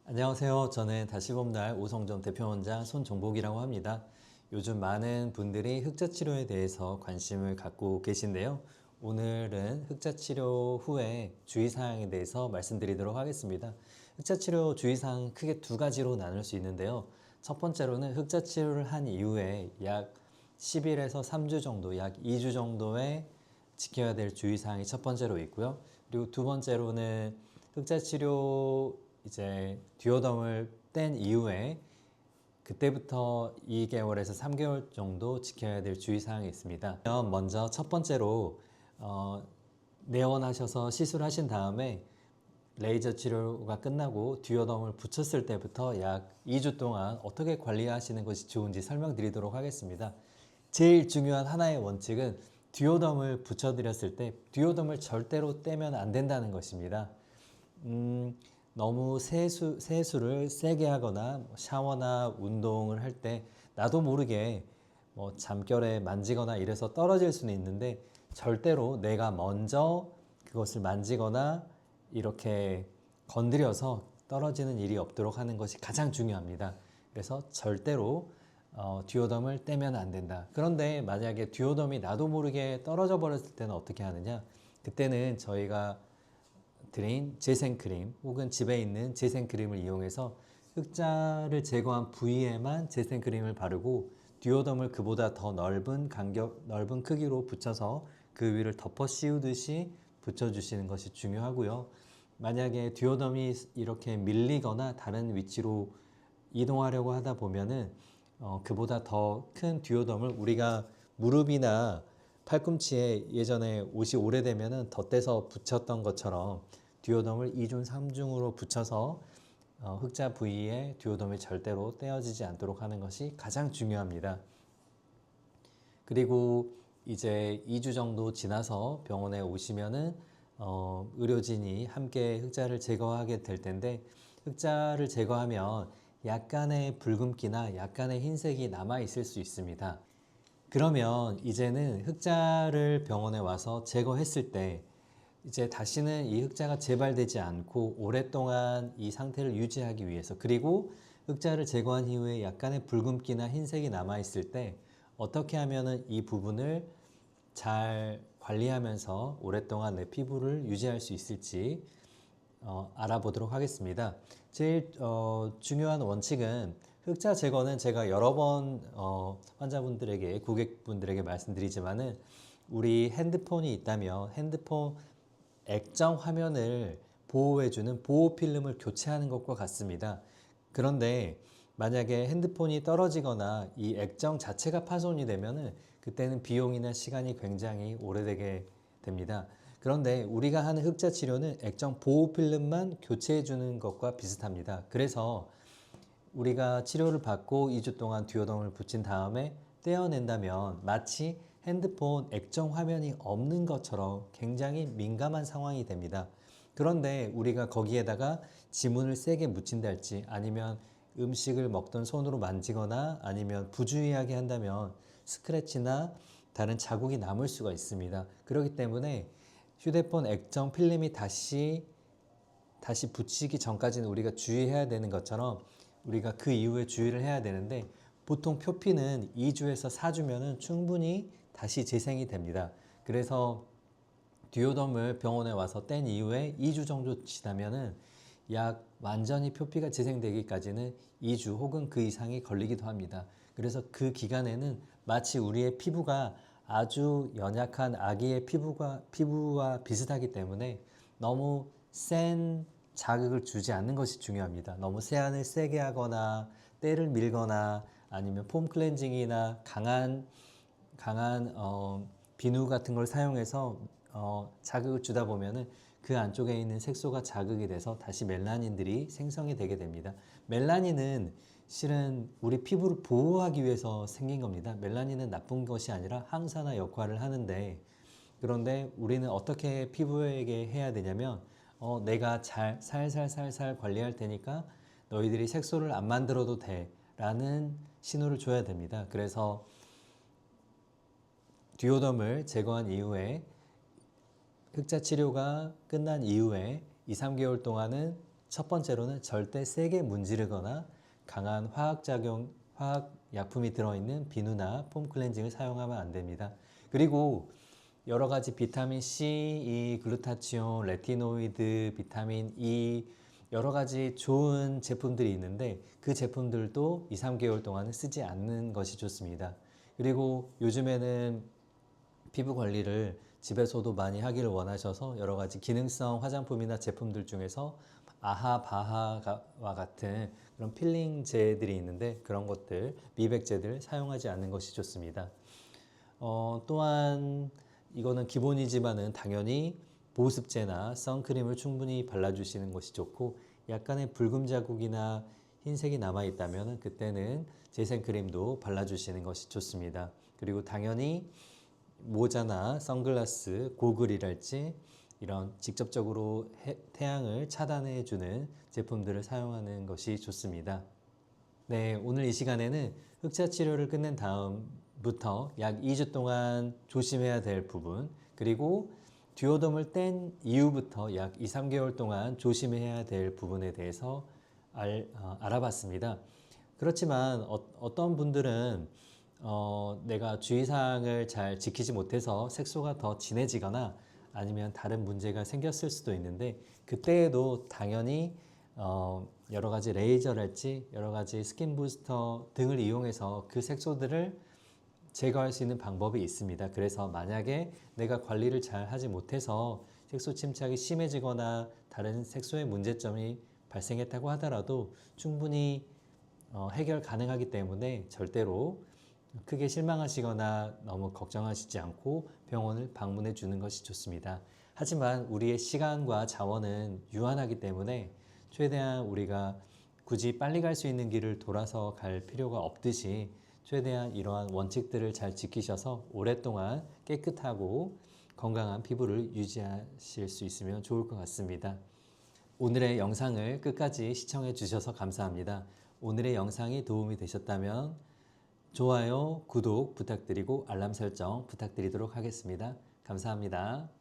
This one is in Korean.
안녕하세요. 저는 다시봄날 오성점 대표원장 손종복이라고 합니다. 요즘 많은 분들이 흑자치료에 대해서 관심을 갖고 계신데요. 오늘은 흑자치료 후에 주의사항에 대해서 말씀드리도록 하겠습니다. 흑자치료 주의사항 크게 두 가지로 나눌 수 있는데요. 첫 번째로는 흑자치료를 한 이후에 약 10일에서 3주 정도, 약 2주 정도의 지켜야 될 주의사항이 첫 번째로 있고요. 그리고 두 번째로는 흑자치료 이제 듀오덤을 뗀 이후에 그때부터 2개월에서 3개월 정도 지켜야 될 주의사항이 있습니다. 먼저 첫 번째로 내원하셔서 시술하신 다음에 레이저 치료가 끝나고 듀오덤을 붙였을 때부터 약 2주 동안 어떻게 관리하시는 것이 좋은지 설명드리도록 하겠습니다. 제일 중요한 하나의 원칙은 듀오덤을 붙여드렸을 때 듀오덤을 절대로 떼면 안 된다는 것입니다. 너무 세수를 세게 하거나 샤워나 운동을 할 때 나도 모르게 잠결에 만지거나 이래서 떨어질 수는 있는데 절대로 내가 먼저 그것을 만지거나 이렇게 건드려서 떨어지는 일이 없도록 하는 것이 가장 중요합니다. 그래서 절대로 듀오덤을 떼면 안 된다. 그런데 만약에 듀오덤이 나도 모르게 떨어져 버렸을 때는 어떻게 하느냐? 그때는 저희가 드린 재생크림 혹은 집에 있는 재생크림을 이용해서 흑자를 제거한 부위에만 재생크림을 바르고 듀오덤을 그보다 더 넓은 크기로 붙여서 그 위를 덮어 씌우듯이 붙여주시는 것이 중요하고요. 만약에 듀오덤이 이렇게 밀리거나 다른 위치로 이동하려고 하다 보면은 그보다 더 큰 듀오덤을 우리가 무릎이나 팔꿈치에 예전에 옷이 오래되면은 덧대서 붙였던 것처럼 듀오덤을 2중, 3중으로 붙여서 흑자 부위에 듀오덤이 절대로 떼어지지 않도록 하는 것이 가장 중요합니다. 그리고 이제 2주 정도 지나서 병원에 오시면은 의료진이 함께 흑자를 제거하게 될 텐데 흑자를 제거하면 약간의 붉은기나 약간의 흰색이 남아 있을 수 있습니다. 그러면 이제는 흑자를 병원에 와서 제거했을 때 이제 다시는 이 흑자가 재발되지 않고 오랫동안 이 상태를 유지하기 위해서, 그리고 흑자를 제거한 이후에 약간의 붉은기나 흰색이 남아 있을 때 어떻게 하면은 이 부분을 잘 관리하면서 오랫동안 내 피부를 유지할 수 있을지 알아보도록 하겠습니다. 제일 중요한 원칙은 흑자 제거는 제가 여러 번 환자분들에게, 고객분들에게 말씀드리지만은 우리 핸드폰이 있다면 핸드폰 액정 화면을 보호해주는 보호 필름을 교체하는 것과 같습니다. 그런데 만약에 핸드폰이 떨어지거나 이 액정 자체가 파손이 되면은 그때는 비용이나 시간이 굉장히 오래되게 됩니다. 그런데 우리가 하는 흑자 치료는 액정 보호 필름만 교체해 주는 것과 비슷합니다. 그래서 우리가 치료를 받고 2주 동안 듀오덤을 붙인 다음에 떼어낸다면 마치 핸드폰 액정 화면이 없는 것처럼 굉장히 민감한 상황이 됩니다. 그런데 우리가 거기에다가 지문을 세게 묻힌달지 아니면 음식을 먹던 손으로 만지거나 아니면 부주의하게 한다면 스크래치나 다른 자국이 남을 수가 있습니다. 그렇기 때문에 휴대폰 액정 필름이 다시 붙이기 전까지는 우리가 주의해야 되는 것처럼 우리가 그 이후에 주의를 해야 되는데 보통 표피는 2주에서 4주면은 충분히 다시 재생이 됩니다. 그래서 듀오덤을 병원에 와서 뗀 이후에 2주 정도 지나면은 약 완전히 표피가 재생되기까지는 2주 혹은 그 이상이 걸리기도 합니다. 그래서 그 기간에는 마치 우리의 피부가 아주 연약한 아기의 피부와 비슷하기 때문에 너무 센 자극을 주지 않는 것이 중요합니다. 너무 세안을 세게 하거나 때를 밀거나 아니면 폼 클렌징이나 강한 비누 같은 걸 사용해서 자극을 주다 보면은 그 안쪽에 있는 색소가 자극이 돼서 다시 멜라닌들이 생성이 되게 됩니다. 멜라닌은 실은 우리 피부를 보호하기 위해서 생긴 겁니다. 멜라닌은 나쁜 것이 아니라 항산화 역할을 하는데, 그런데 우리는 어떻게 피부에게 해야 되냐면 내가 잘 살살살살 관리할 테니까 너희들이 색소를 안 만들어도 돼 라는 신호를 줘야 됩니다. 그래서 듀오덤을 제거한 이후에 흑자 치료가 끝난 이후에 2, 3개월 동안은 첫 번째로는 절대 세게 문지르거나 강한 화학 약품이 들어있는 비누나 폼 클렌징을 사용하면 안 됩니다. 그리고 여러 가지 비타민 C, E, 글루타치온, 레티노이드, 비타민 E 여러 가지 좋은 제품들이 있는데 그 제품들도 2, 3개월 동안은 쓰지 않는 것이 좋습니다. 그리고 요즘에는 피부 관리를 집에서도 많이 하기를 원하셔서 여러 가지 기능성 화장품이나 제품들 중에서 아하바하와 같은 그런 필링제들이 있는데 그런 것들, 미백제들 사용하지 않는 것이 좋습니다. 또한 이거는 기본이지만은 당연히 보습제나 선크림을 충분히 발라주시는 것이 좋고 약간의 붉은 자국이나 흰색이 남아있다면 그때는 재생크림도 발라주시는 것이 좋습니다. 그리고 당연히 모자나 선글라스, 고글이랄지 이런 직접적으로 태양을 차단해주는 제품들을 사용하는 것이 좋습니다. 네, 오늘 이 시간에는 흑자 치료를 끝낸 다음부터 약 2주 동안 조심해야 될 부분 그리고 듀오덤을 뗀 이후부터 약 2, 3개월 동안 조심해야 될 부분에 대해서 알아봤습니다. 그렇지만 어떤 분들은 내가 주의사항을 잘 지키지 못해서 색소가 더 진해지거나 아니면 다른 문제가 생겼을 수도 있는데 그때에도 당연히 여러 가지 레이저랄지 여러 가지 스킨 부스터 등을 이용해서 그 색소들을 제거할 수 있는 방법이 있습니다. 그래서 만약에 내가 관리를 잘 하지 못해서 색소 침착이 심해지거나 다른 색소의 문제점이 발생했다고 하더라도 충분히 해결 가능하기 때문에 절대로 크게 실망하시거나 너무 걱정하시지 않고 병원을 방문해 주는 것이 좋습니다. 하지만 우리의 시간과 자원은 유한하기 때문에 최대한 우리가 굳이 빨리 갈 수 있는 길을 돌아서 갈 필요가 없듯이 최대한 이러한 원칙들을 잘 지키셔서 오랫동안 깨끗하고 건강한 피부를 유지하실 수 있으면 좋을 것 같습니다. 오늘의 영상을 끝까지 시청해 주셔서 감사합니다. 오늘의 영상이 도움이 되셨다면 좋아요, 구독 부탁드리고 알람 설정 부탁드리도록 하겠습니다. 감사합니다.